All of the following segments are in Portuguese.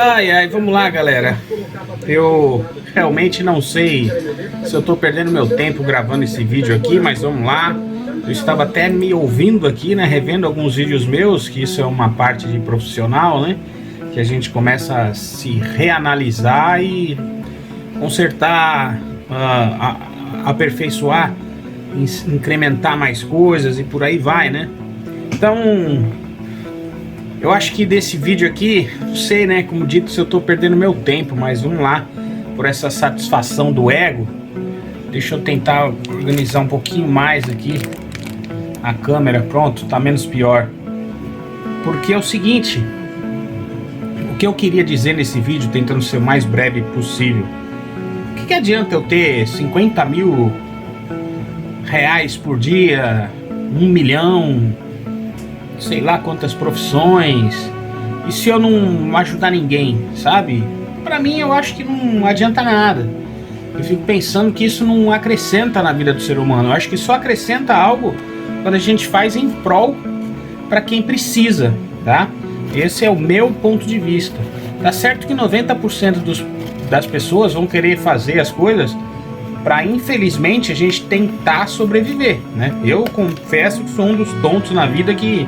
Ai, ai, vamos lá, galera. Eu realmente não sei se eu tô perdendo meu tempo gravando esse vídeo aqui, mas vamos lá. Eu estava até me ouvindo aqui, né, revendo alguns vídeos meus, que isso é uma parte de profissional, né, que a gente começa a se reanalisar e consertar, aperfeiçoar, incrementar mais coisas e por aí vai, né. Então, eu acho que desse vídeo aqui, não sei, né, como dito, se eu tô perdendo meu tempo, mas vamos lá, por essa satisfação do ego. Deixa eu tentar organizar um pouquinho mais aqui a câmera, pronto, tá menos pior. Porque é o seguinte, o que eu queria dizer nesse vídeo, tentando ser o mais breve possível, o que adianta eu ter 50 mil reais por dia, 1 milhão, sei lá quantas profissões, e se eu não ajudar ninguém, sabe? Pra mim, eu acho que não adianta nada. Eu fico pensando que isso não acrescenta na vida do ser humano. Eu acho que só acrescenta algo quando a gente faz em prol para quem precisa, tá? Esse é o meu ponto de vista. Tá certo que 90% das pessoas vão querer fazer as coisas para, infelizmente, a gente tentar sobreviver, né? Eu confesso que sou um dos tontos na vida que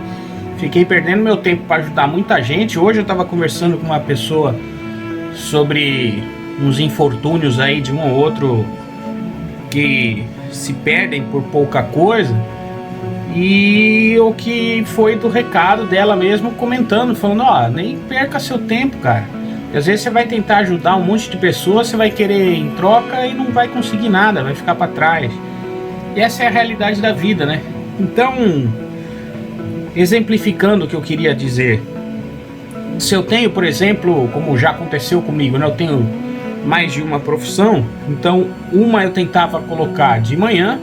fiquei perdendo meu tempo para ajudar muita gente. Hoje eu estava conversando com uma pessoa sobre uns infortúnios aí de um ou outro que se perdem por pouca coisa, e o que foi do recado dela mesmo comentando, falando, ó, nem perca seu tempo, cara. E às vezes você vai tentar ajudar um monte de pessoas, você vai querer em troca e não vai conseguir nada, vai ficar para trás. E essa é a realidade da vida, né? Então, exemplificando o que eu queria dizer, se eu tenho, por exemplo, como já aconteceu comigo, né, eu tenho mais de uma profissão, então uma eu tentava colocar de manhã,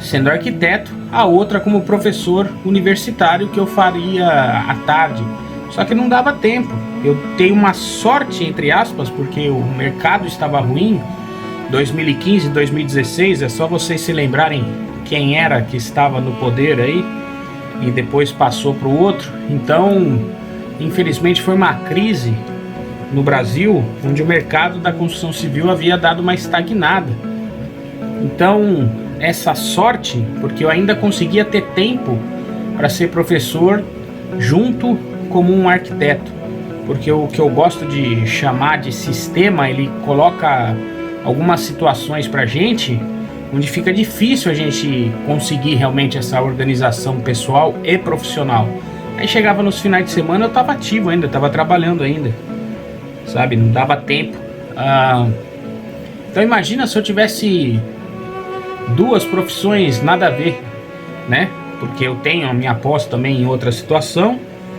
sendo arquiteto, a outra como professor universitário, que eu faria à tarde, só que não dava tempo. Eu tenho uma sorte, entre aspas, porque o mercado estava ruim, 2015, 2016, é só vocês se lembrarem quem era que estava no poder aí, e depois passou para o outro. Então, infelizmente, foi uma crise no Brasil, onde o mercado da construção civil havia dado uma estagnada. Então, essa sorte, porque eu ainda conseguia ter tempo para ser professor junto como um arquiteto, porque o que eu gosto de chamar de sistema, ele coloca algumas situações para a gente onde fica difícil a gente conseguir realmente essa organização pessoal e profissional. Aí chegava nos finais de semana, eu estava ativo ainda, estava trabalhando ainda, sabe, não dava tempo. Então imagina se eu tivesse duas profissões nada a ver, né? Porque eu tenho a minha aposta também em outra situação.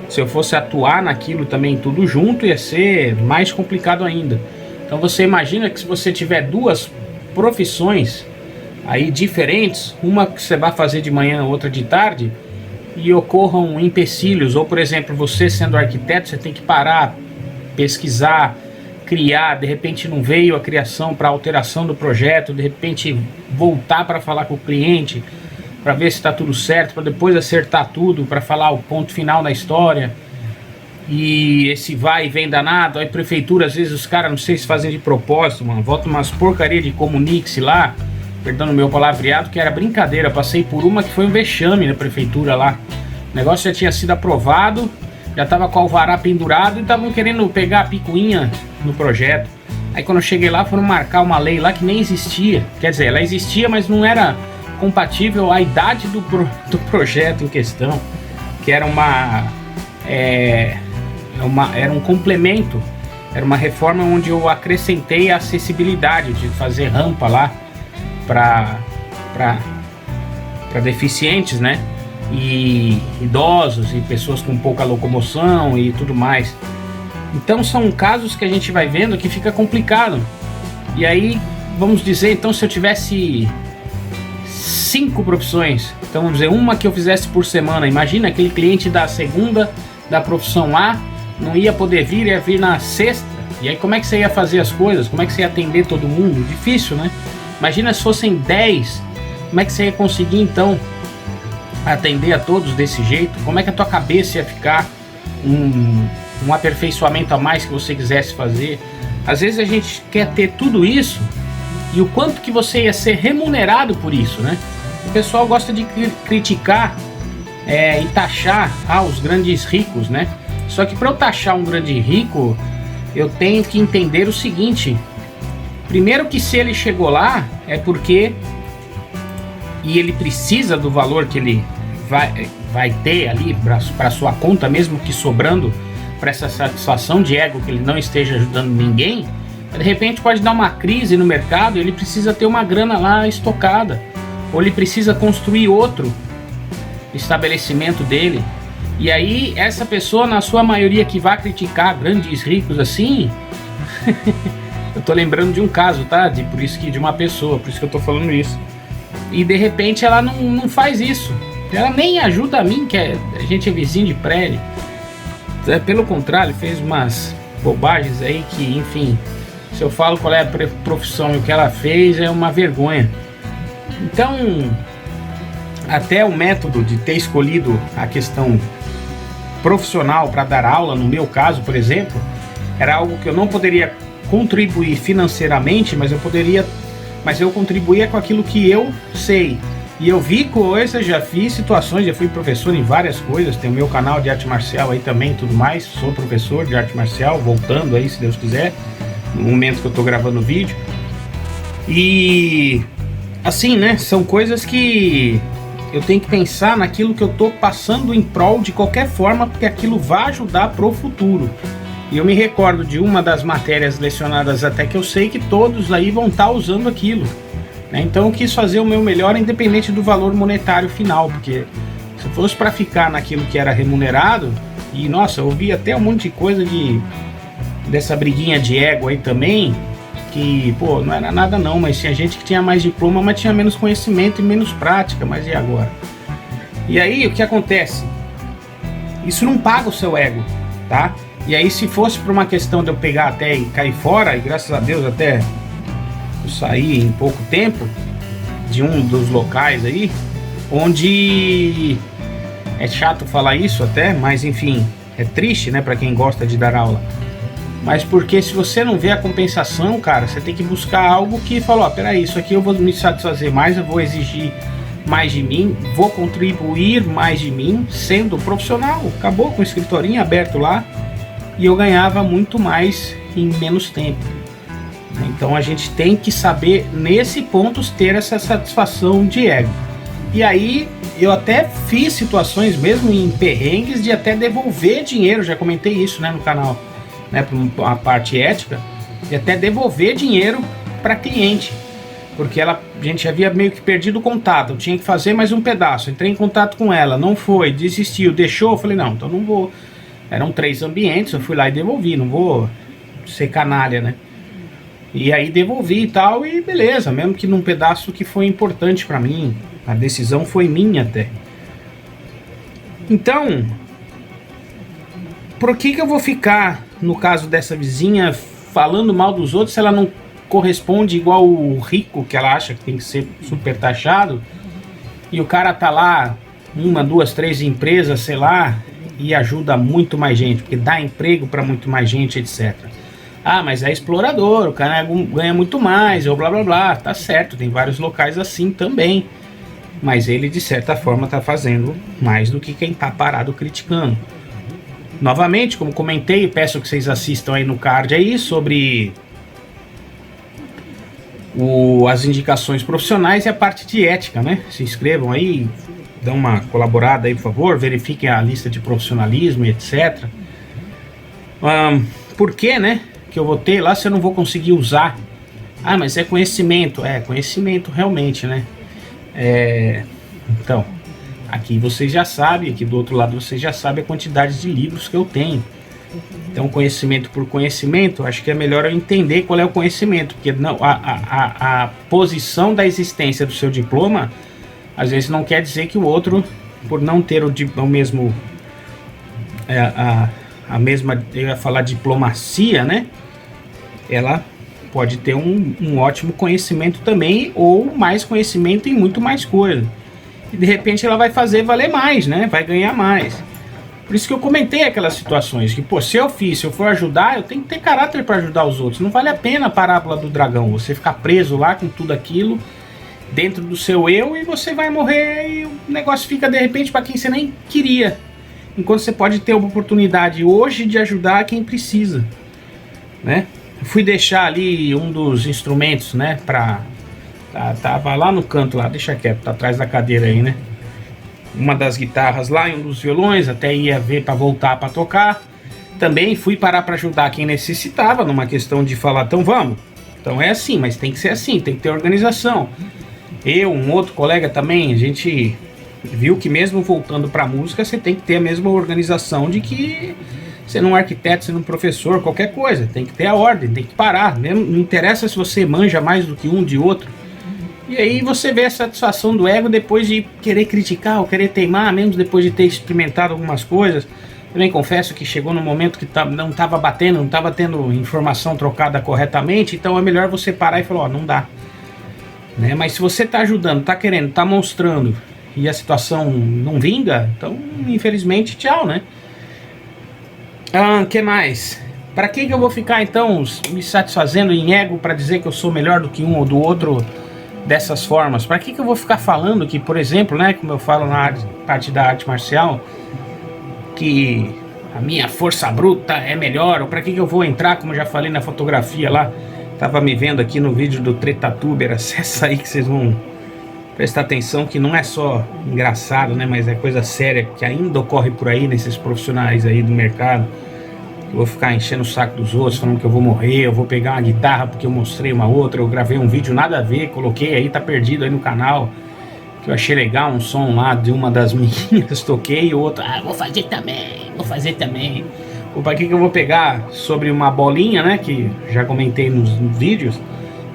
Se eu fosse atuar naquilo também tudo junto, ia ser mais complicado ainda. Então você imagina que se você tiver duas profissões aí diferentes, uma que você vai fazer de manhã, outra de tarde, e ocorram empecilhos, ou por exemplo, você sendo arquiteto, você tem que parar, pesquisar, criar, de repente não veio a criação para alteração do projeto, de repente voltar para falar com o cliente, para ver se está tudo certo, para depois acertar tudo, para falar o ponto final da história, e esse vai e vem danado. Aí prefeitura, às vezes os caras, não sei se fazem de propósito, mano, volta umas porcaria de comunique-se lá, perdão o meu palavreado, que era brincadeira. Passei por uma que foi um vexame na prefeitura lá, o negócio já tinha sido aprovado, já estava com o alvará pendurado e estavam querendo pegar a picuinha no projeto. Aí quando eu cheguei lá, foram marcar uma lei lá que nem existia. Quer dizer, ela existia, mas não era compatível à idade do projeto em questão, que era era um complemento, era uma reforma onde eu acrescentei a acessibilidade de fazer rampa lá para deficientes, né? E idosos e pessoas com pouca locomoção e tudo mais. Então são casos que a gente vai vendo que fica complicado. E aí, vamos dizer, então, se eu tivesse 5 profissões, então vamos dizer, uma que eu fizesse por semana, imagina aquele cliente da segunda da profissão A não ia poder vir, ia vir na sexta, e aí como é que você ia fazer as coisas? Como é que você ia atender todo mundo? Difícil, né? Imagina se fossem 10, como é que você ia conseguir então atender a todos desse jeito? Como é que a tua cabeça ia ficar? um aperfeiçoamento a mais que você quisesse fazer. Às vezes a gente quer ter tudo isso e o quanto que você ia ser remunerado por isso, né? O pessoal gosta de criticar e taxar os grandes ricos, né? Só que para eu taxar um grande rico, eu tenho que entender o seguinte: primeiro, que se ele chegou lá é porque e ele precisa do valor que ele vai ter ali para sua conta, mesmo que sobrando para essa satisfação de ego que ele não esteja ajudando ninguém. De repente pode dar uma crise no mercado e ele precisa ter uma grana lá estocada, ou ele precisa construir outro estabelecimento dele. E aí essa pessoa, na sua maioria, que vai criticar grandes ricos assim eu tô lembrando de um caso, tá? Por isso que uma pessoa, por isso que eu tô falando isso. E de repente ela não faz isso, ela nem ajuda a mim, que a gente é vizinho de prédio. Pelo contrário, fez umas bobagens aí que, enfim, se eu falo qual é a profissão e o que ela fez, é uma vergonha. Então, até o método de ter escolhido a questão profissional para dar aula, no meu caso, por exemplo, era algo que eu não poderia contribuir financeiramente, mas eu contribuía com aquilo que eu sei. E eu vi coisas, já fiz situações, já fui professor em várias coisas, tem o meu canal de arte marcial aí também, tudo mais, sou professor de arte marcial, voltando aí, se Deus quiser, no momento que eu tô gravando o vídeo. E assim, né, são coisas que eu tenho que pensar naquilo que eu tô passando em prol de qualquer forma, porque aquilo vai ajudar pro futuro. E eu me recordo de uma das matérias lecionadas, até que eu sei que todos aí vão estar usando aquilo. Então eu quis fazer o meu melhor, independente do valor monetário final, porque se fosse para ficar naquilo que era remunerado, e nossa, eu ouvi até um monte de coisa dessa briguinha de ego aí também, que pô, não era nada não, mas tinha gente que tinha mais diploma, mas tinha menos conhecimento e menos prática, mas e agora? E aí o que acontece? Isso não paga o seu ego, tá? E aí se fosse por uma questão de eu pegar até e cair fora, e graças a Deus até eu saí em pouco tempo de um dos locais aí, onde é chato falar isso até, mas enfim, é triste, né, para quem gosta de dar aula. Mas porque se você não vê a compensação, cara, você tem que buscar algo que fala, ó, peraí, isso aqui eu vou me satisfazer mais, eu vou exigir mais de mim, vou contribuir mais de mim, sendo profissional. Acabou com o escritorinho aberto lá e eu ganhava muito mais em menos tempo. Então a gente tem que saber, nesse ponto, ter essa satisfação de ego. E aí eu até fiz situações, mesmo em perrengues, de até devolver dinheiro, já comentei isso, né, no canal, né, para a parte ética, de até devolver dinheiro para cliente, porque a gente havia meio que perdido o contato, eu tinha que fazer mais um pedaço, entrei em contato com ela, não foi, desistiu, deixou, eu falei, não, então não vou. Eram 3 ambientes, eu fui lá e devolvi, não vou ser canalha, né? E aí devolvi e tal, e beleza, mesmo que num pedaço que foi importante para mim, a decisão foi minha até. Então, por que eu vou ficar, no caso dessa vizinha, falando mal dos outros se ela não corresponde igual o rico, que ela acha que tem que ser super taxado, e o cara tá lá, 1, 2, 3 empresas, sei lá, e ajuda muito mais gente, porque dá emprego para muito mais gente, etc. Ah, mas é explorador, o cara ganha muito mais, ou blá blá blá, tá certo, tem vários locais assim também, mas ele de certa forma tá fazendo mais do que quem tá parado criticando. Novamente, como comentei, peço que vocês assistam aí no card aí sobre as indicações profissionais e a parte de ética, né? Se inscrevam aí, dão uma colaborada aí, por favor, verifiquem a lista de profissionalismo e etc. Por que, né, que eu vou ter lá se eu não vou conseguir usar? Ah, mas é conhecimento. É, conhecimento realmente, né? Então, aqui vocês já sabem, aqui do outro lado vocês já sabem a quantidade de livros que eu tenho. Então, conhecimento por conhecimento, acho que é melhor eu entender qual é o conhecimento, porque não, a posição da existência do seu diploma, às vezes não quer dizer que o outro, por não ter o mesmo, a mesma, eu ia falar diplomacia, né? Ela pode ter um ótimo conhecimento também, ou mais conhecimento em muito mais coisa. E de repente ela vai fazer valer mais, né? Vai ganhar mais. Por isso que eu comentei aquelas situações que, pô, se eu for ajudar, eu tenho que ter caráter para ajudar os outros. Não vale a pena a parábola do dragão, você ficar preso lá com tudo aquilo dentro do seu eu e você vai morrer e o negócio fica de repente para quem você nem queria. Enquanto você pode ter uma oportunidade hoje de ajudar quem precisa, né? Eu fui deixar ali um dos instrumentos, né, tava lá no canto lá, deixa quieto, tá atrás da cadeira aí, né? Uma das guitarras lá e um dos violões, até ia ver para voltar para tocar. Também fui parar para ajudar quem necessitava, numa questão de falar, então vamos. Então é assim, mas tem que ser assim, tem que ter organização. Eu, um outro colega também, a gente viu que mesmo voltando para música, você tem que ter a mesma organização de que você não é um arquiteto, você não é um professor, qualquer coisa. Tem que ter a ordem, tem que parar. Não interessa se você manja mais do que um de outro. E aí você vê a satisfação do ego depois de querer criticar ou querer teimar, mesmo depois de ter experimentado algumas coisas. Também confesso que chegou num momento que não estava batendo, não estava tendo informação trocada corretamente, então é melhor você parar e falar, ó, não dá. Né? Mas se você está ajudando, está querendo, está mostrando e a situação não vinga, então infelizmente tchau, né? Que mais? Para que eu vou ficar então me satisfazendo em ego para dizer que eu sou melhor do que um ou do outro dessas formas? Para que eu vou ficar falando que, por exemplo, né, como eu falo na parte da arte marcial, que a minha força bruta é melhor? Ou para que eu vou entrar, como eu já falei na fotografia lá, tava me vendo aqui no vídeo do Tretatuber, acessa aí que vocês vão prestar atenção que não é só engraçado, né, mas é coisa séria que ainda ocorre por aí nesses profissionais aí do mercado. Eu vou ficar enchendo o saco dos outros, falando que eu vou morrer, eu vou pegar uma guitarra porque eu mostrei uma outra, eu gravei um vídeo nada a ver, coloquei aí, tá perdido aí no canal, que eu achei legal, um som lá de uma das meninas, toquei, e o outro, vou fazer também. Ou para que eu vou pegar sobre uma bolinha, né, que já comentei nos vídeos,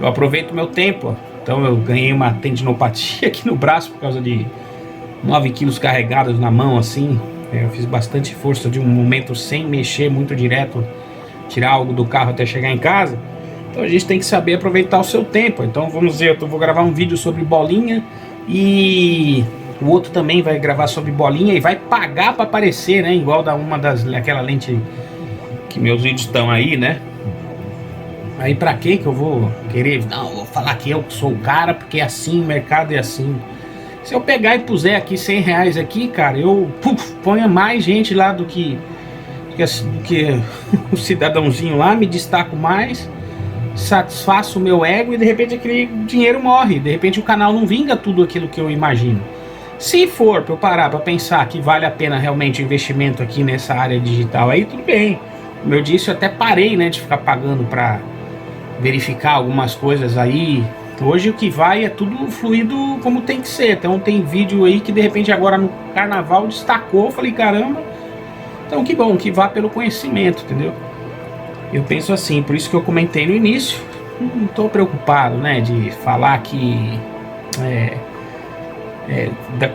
eu aproveito meu tempo, ó. Então eu ganhei uma tendinopatia aqui no braço por causa de 9 quilos carregados na mão assim. Eu fiz bastante força de um momento sem mexer muito direto, tirar algo do carro até chegar em casa. Então a gente tem que saber aproveitar o seu tempo. Então vamos ver, eu vou gravar um vídeo sobre bolinha e o outro também vai gravar sobre bolinha e vai pagar para aparecer, né? Igual da aquela lente que meus vídeos estão aí, né? Aí pra que eu vou querer? Não, eu vou falar que eu sou o cara, porque é assim, o mercado é assim. Se eu pegar e puser aqui 100 reais aqui, cara, eu ponha mais gente lá do que o cidadãozinho lá, me destaco mais, satisfaço o meu ego e de repente aquele dinheiro morre. De repente o canal não vinga tudo aquilo que eu imagino. Se for pra eu parar pra pensar que vale a pena realmente o investimento aqui nessa área digital, aí tudo bem. Como eu disse, eu até parei, né, de ficar pagando pra verificar algumas coisas aí. Hoje o que vai é tudo fluido como tem que ser. Então tem vídeo aí que de repente agora no carnaval destacou. Eu falei, caramba. Então que bom, que vá pelo conhecimento, entendeu? Eu penso assim, por isso que eu comentei no início. Não estou preocupado, né, de falar que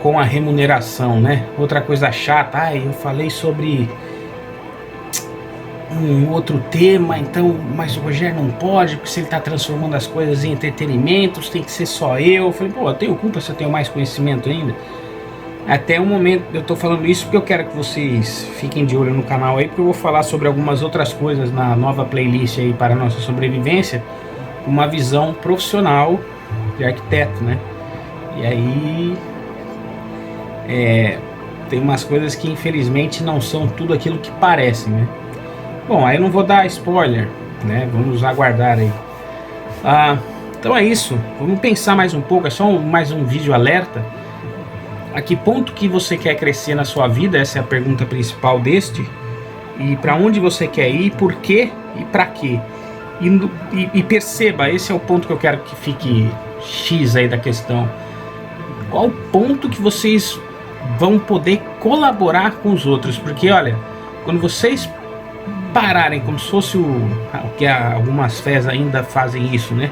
com a remuneração, né? Outra coisa chata, eu falei sobre um outro tema, então, mas o Rogério não pode, porque se ele está transformando as coisas em entretenimentos, tem que ser só eu. Eu falei, pô, eu tenho culpa se eu tenho mais conhecimento ainda? Até o momento eu tô falando isso porque eu quero que vocês fiquem de olho no canal aí, porque eu vou falar sobre algumas outras coisas na nova playlist aí para a nossa sobrevivência, com uma visão profissional de arquiteto, né? E aí tem umas coisas que infelizmente não são tudo aquilo que parecem, né? Bom, aí eu não vou dar spoiler, né? Vamos aguardar aí. Então é isso. Vamos pensar mais um pouco. É só mais um vídeo alerta. A que ponto que você quer crescer na sua vida? Essa é a pergunta principal deste. E para onde você quer ir? Por quê? E para quê? E perceba, esse é o ponto que eu quero que fique X aí da questão. Qual ponto que vocês vão poder colaborar com os outros? Porque olha, quando vocês pararem, como se fosse o que algumas fés ainda fazem isso, né,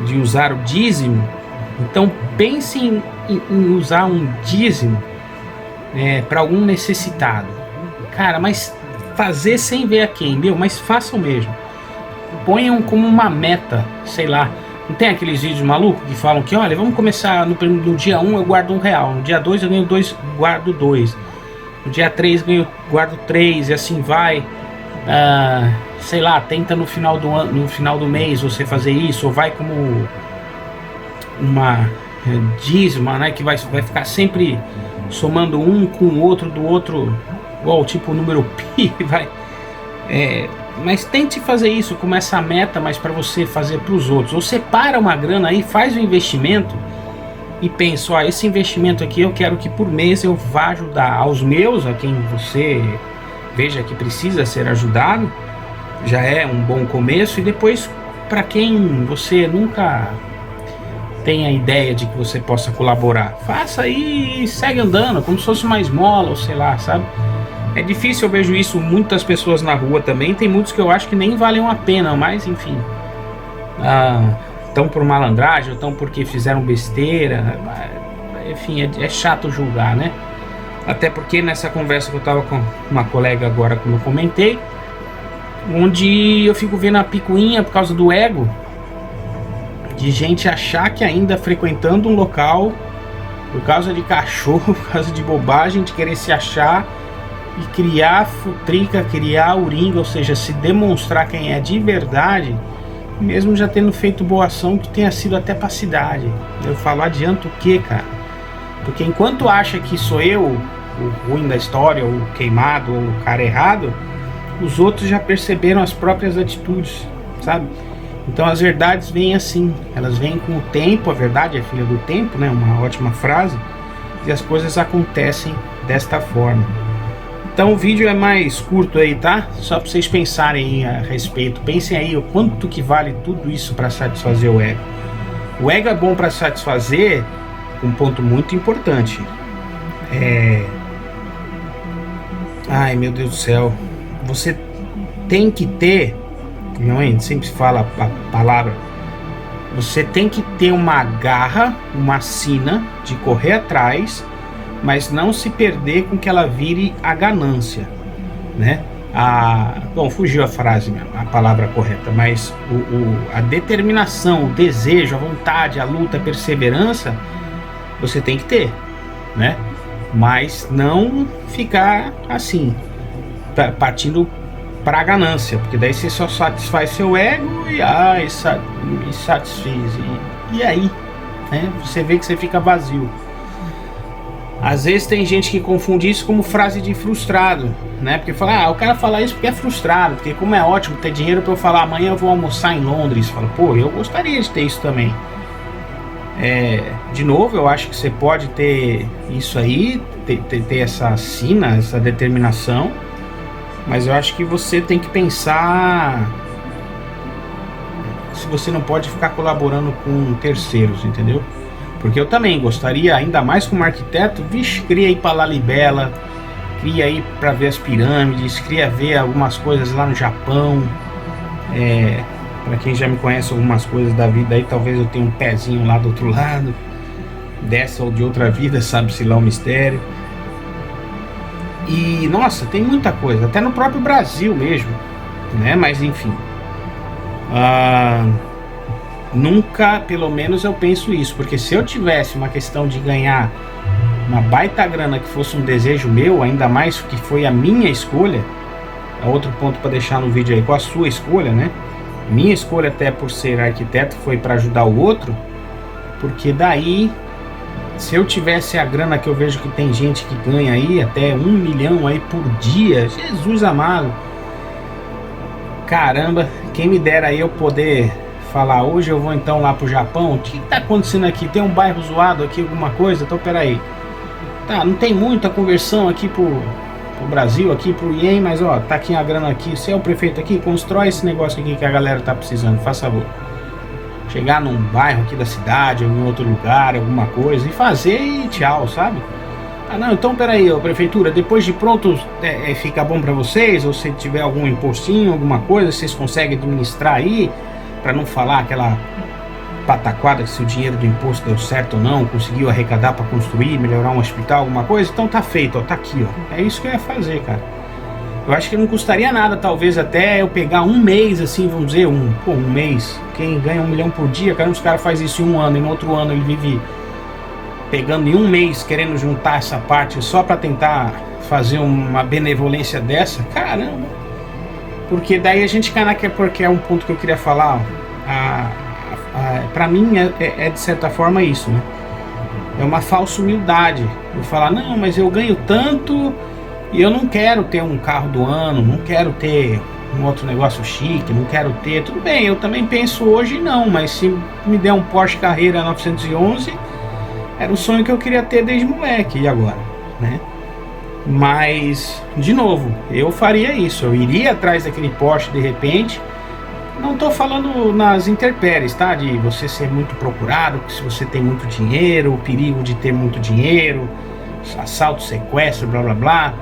de usar o dízimo, então pensem em usar um dízimo para algum necessitado, cara, mas fazer sem ver a quem, mas façam mesmo, ponham como uma meta, sei lá, não tem aqueles vídeos malucos que falam que, olha, vamos começar no dia 1 eu guardo R$1, no dia 2 eu ganho 2, guardo 2. no dia 3 guardo 3 e assim vai. Sei lá, tenta no final do ano, no final do mês você fazer isso, ou vai como uma dízima, né, que vai ficar sempre somando um com o outro do outro, igual tipo o número pi, vai. Mas tente fazer isso como essa meta, mas para você fazer para os outros. Ou separa uma grana aí, faz o investimento e pensa, ó, esse investimento aqui eu quero que por mês eu vá ajudar aos meus, a quem você veja que precisa ser ajudado, já é um bom começo. E depois para quem você nunca tem a ideia de que você possa colaborar, faça aí e segue andando, como se fosse uma esmola, ou sei lá, sabe? É difícil, eu vejo isso muitas pessoas na rua também, tem muitos que eu acho que nem valem a pena, mas enfim, tão por malandragem, ou tão porque fizeram besteira, enfim, é chato julgar, né? Até porque nessa conversa que eu tava com uma colega agora, como eu comentei, onde eu fico vendo a picuinha por causa do ego, de gente achar que ainda frequentando um local, por causa de cachorro, por causa de bobagem, de querer se achar e criar futrica, criar uringa, ou seja, se demonstrar quem é de verdade, mesmo já tendo feito boa ação que tenha sido até pra cidade. Eu falo, adianta o que, cara? Porque enquanto acha que sou eu o ruim da história, o queimado, o cara errado, os outros já perceberam as próprias atitudes, sabe? Então as verdades vêm assim, elas vêm com o tempo, a verdade é filha do tempo, né? Uma ótima frase, e as coisas acontecem desta forma. Então o vídeo é mais curto aí, tá? Só para vocês pensarem a respeito. Pensem aí o quanto que vale tudo isso para satisfazer o ego. O ego é bom para satisfazer um ponto muito importante. Ai, meu Deus do céu. Você tem que ter, minha mãe sempre fala a palavra, você tem que ter uma garra, uma sina de correr atrás, mas não se perder com que ela vire a ganância, né? Bom, fugiu a frase mesmo, a palavra correta, mas a determinação, o desejo, a vontade, a luta, a perseverança, você tem que ter, né? Mas não ficar assim, partindo para a ganância, porque daí você só satisfaz seu ego e me satisfiz, e aí, né? Você vê que você fica vazio. Às vezes tem gente que confunde isso como frase de frustrado, né? Porque fala, o cara fala isso porque é frustrado, porque como é ótimo ter dinheiro para eu falar amanhã eu vou almoçar em Londres. Fala, pô, eu gostaria de ter isso também. De novo, eu acho que você pode ter isso aí, ter essa sina, essa determinação, mas eu acho que você tem que pensar se você não pode ficar colaborando com terceiros, entendeu? Porque eu também gostaria, ainda mais como arquiteto, queria ir para Lalibela, queria ir para ver as pirâmides, queria ver algumas coisas lá no Japão. Para quem já me conhece algumas coisas da vida aí, talvez eu tenha um pezinho lá do outro lado, dessa ou de outra vida, sabe-se lá o mistério. E nossa, tem muita coisa, até no próprio Brasil mesmo, né? Mas enfim, nunca, pelo menos eu penso isso, porque se eu tivesse uma questão de ganhar uma baita grana que fosse um desejo meu, ainda mais que foi a minha escolha, é outro ponto para deixar no vídeo aí, com a sua escolha, né? Minha escolha até por ser arquiteto foi para ajudar o outro, porque daí, se eu tivesse a grana que eu vejo que tem gente que ganha aí, até 1 milhão aí por dia, Jesus amado, caramba, quem me dera aí eu poder falar, hoje eu vou então lá pro Japão, o que tá acontecendo aqui? Tem um bairro zoado aqui, alguma coisa? Então peraí, tá, não tem muita conversão aqui pro Brasil, aqui pro Ien, mas ó, tá aqui a grana aqui, você é o prefeito aqui, constrói esse negócio aqui que a galera tá precisando, faz favor. Chegar num bairro aqui da cidade, ou em outro lugar, alguma coisa, e fazer e tchau, sabe? Não, então peraí, ó, prefeitura, depois de pronto fica bom pra vocês, ou se tiver algum impostinho, alguma coisa, vocês conseguem administrar aí, pra não falar aquela pataquada que se o dinheiro do imposto deu certo ou não, conseguiu arrecadar para construir, melhorar um hospital, alguma coisa, então tá feito, ó, tá aqui, ó. É isso que eu ia fazer, cara. Eu acho que não custaria nada, talvez até eu pegar um mês, assim, vamos dizer, um mês. Quem ganha 1 milhão por dia, cara, os caras fazem isso em um ano, e no outro ano ele vive pegando em um mês, querendo juntar essa parte só para tentar fazer uma benevolência dessa, caramba. Porque daí a gente cai naquela, porque é um ponto que eu queria falar, pra mim é de certa forma isso, né? É uma falsa humildade. Eu falar, não, mas eu ganho tanto e eu não quero ter um carro do ano, não quero ter um outro negócio chique, não quero ter. Tudo bem, eu também penso hoje não, mas se me der um Porsche Carrera 911, era um sonho que eu queria ter desde moleque, e agora, né? Mas, de novo, eu faria isso, eu iria atrás daquele Porsche de repente. Não tô falando nas intempéries, tá? De você ser muito procurado, se você tem muito dinheiro, o perigo de ter muito dinheiro, assalto, sequestro, blá blá blá.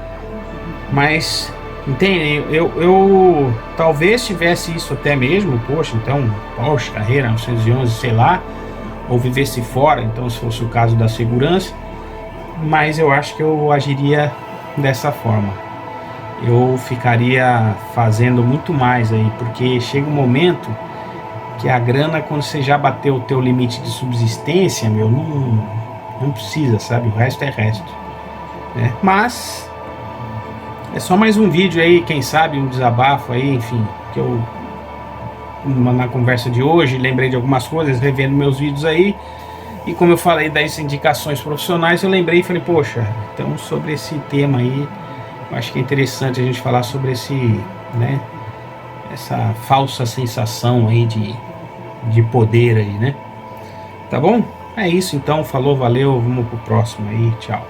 Mas, entende? Eu talvez tivesse isso até mesmo, poxa, então, Porsche, Carrera 911, sei lá, ou vivesse fora, então se fosse o caso da segurança. Mas eu acho que eu agiria dessa forma. Eu ficaria fazendo muito mais aí, porque chega um momento que a grana, quando você já bateu o teu limite de subsistência, meu, não precisa, sabe? O resto é resto, né? Mas é só mais um vídeo aí, quem sabe um desabafo aí, enfim, que eu na conversa de hoje lembrei de algumas coisas, revendo meus vídeos aí, e como eu falei das indicações profissionais, eu lembrei e falei, poxa, então sobre esse tema aí, eu acho que é interessante a gente falar sobre esse, né, essa falsa sensação aí de poder aí, né? Tá bom? É isso então, falou, valeu, vamos pro próximo aí, tchau.